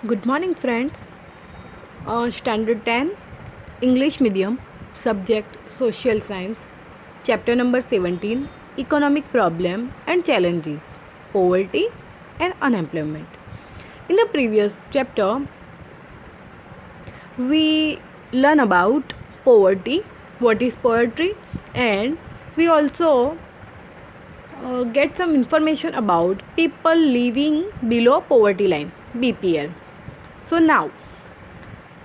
Good morning, friends. Standard 10, English Medium, Subject Social Science, Chapter number 17, Economic Problem and Challenges, Poverty and Unemployment. In the previous chapter, we learn about poverty, what is poverty, and we also get some information about people living below poverty line, BPL. So now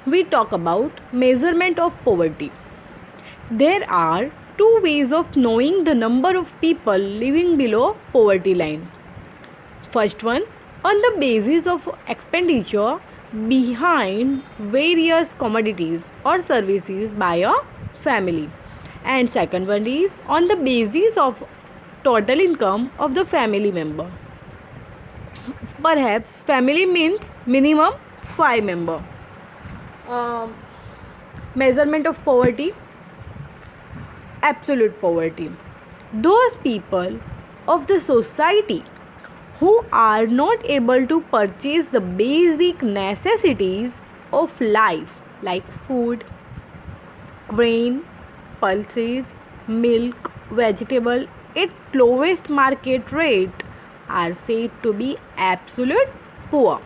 we talk about measurement of poverty. There are two ways of knowing the number of people living below poverty line. First one, on the basis of expenditure behind various commodities or services by a family. And second one is on the basis of total income of the family member. Perhaps family means minimum 5 members. Measurement of poverty, absolute poverty. Those people of the society who are not able to purchase the basic necessities of life like food, grain, pulses, milk, vegetable at lowest market rate are said to be absolute poor.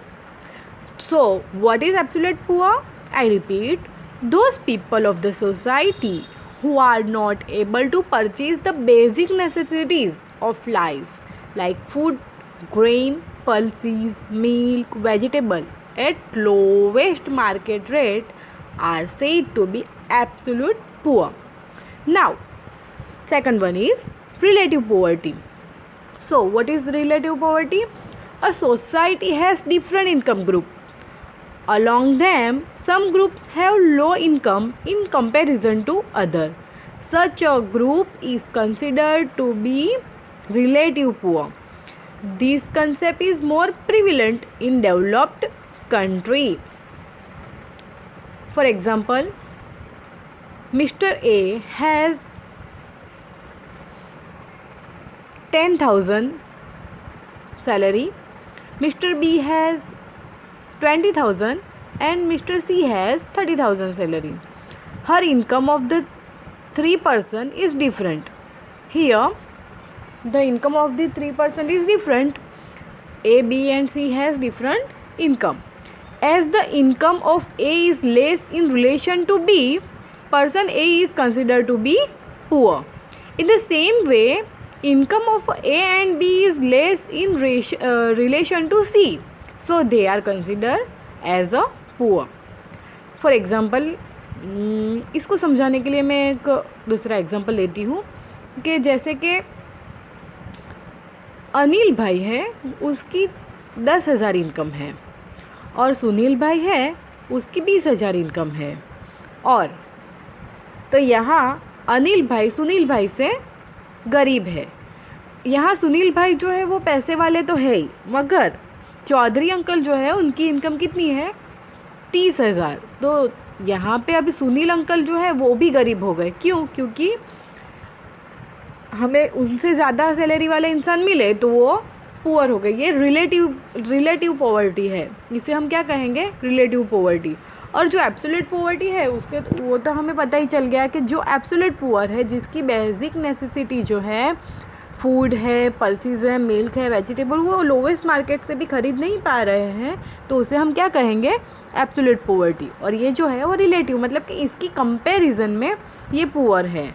So, what is absolute poor? I repeat, those people of the society who are not able to purchase the basic necessities of life like food, grain, pulses, milk, vegetable at lowest market rate are said to be absolute poor. Now, second one is relative poverty. So, what is relative poverty? A society has different income groups. Along them, some groups have low income in comparison to others. Such a group is considered to be relative poor. This concept is more prevalent in developed countries. For example, Mr. A has 10,000 salary, Mr. B has 20,000 and Mr. C has 30,000 salary. Her income of the three person is different. Here the income of the three person is different. A, B and C has different income. As the income of A is less in relation to B, person A is considered to be poor. In the same way, income of A and B is less in relation to C. So they are considered as a poor. For example, इसको समझाने के लिए मैं एक दूसरा example लेती हूँ कि जैसे कि अनिल भाई है, उसकी 10,000 इनकम है और सुनील भाई है, उसकी 20,000 इनकम है। और तो यहाँ अनिल भाई सुनील भाई से गरीब है। यहाँ सुनील भाई जो है वो पैसे वाले तो है ही, मगर चौधरी अंकल जो है उनकी इनकम कितनी है? 30,000। तो यहाँ पे अभी सुनील अंकल जो है वो भी गरीब हो गए। क्यों? क्योंकि हमें उनसे ज़्यादा सैलरी वाले इंसान मिले तो वो पुअर हो गए। ये रिलेटिव पॉवर्टी है, इसे हम क्या कहेंगे? Relative poverty. और जो एब्सोल्यूट पॉवर्टी है उसके वो तो हमें पता ही चल गया कि जो एब्सोल्यूट पुअर है, जिसकी बेसिक नेसेसिटी जो है फूड है, पल्सेस है, मिल्क है, वेजिटेबल, वो लोवेस्ट मार्केट से भी ख़रीद नहीं पा रहे हैं, तो उसे हम क्या कहेंगे? Absolute poverty. और ये जो है वो रिलेटिव, मतलब कि इसकी कंपैरिजन में ये पुअर है।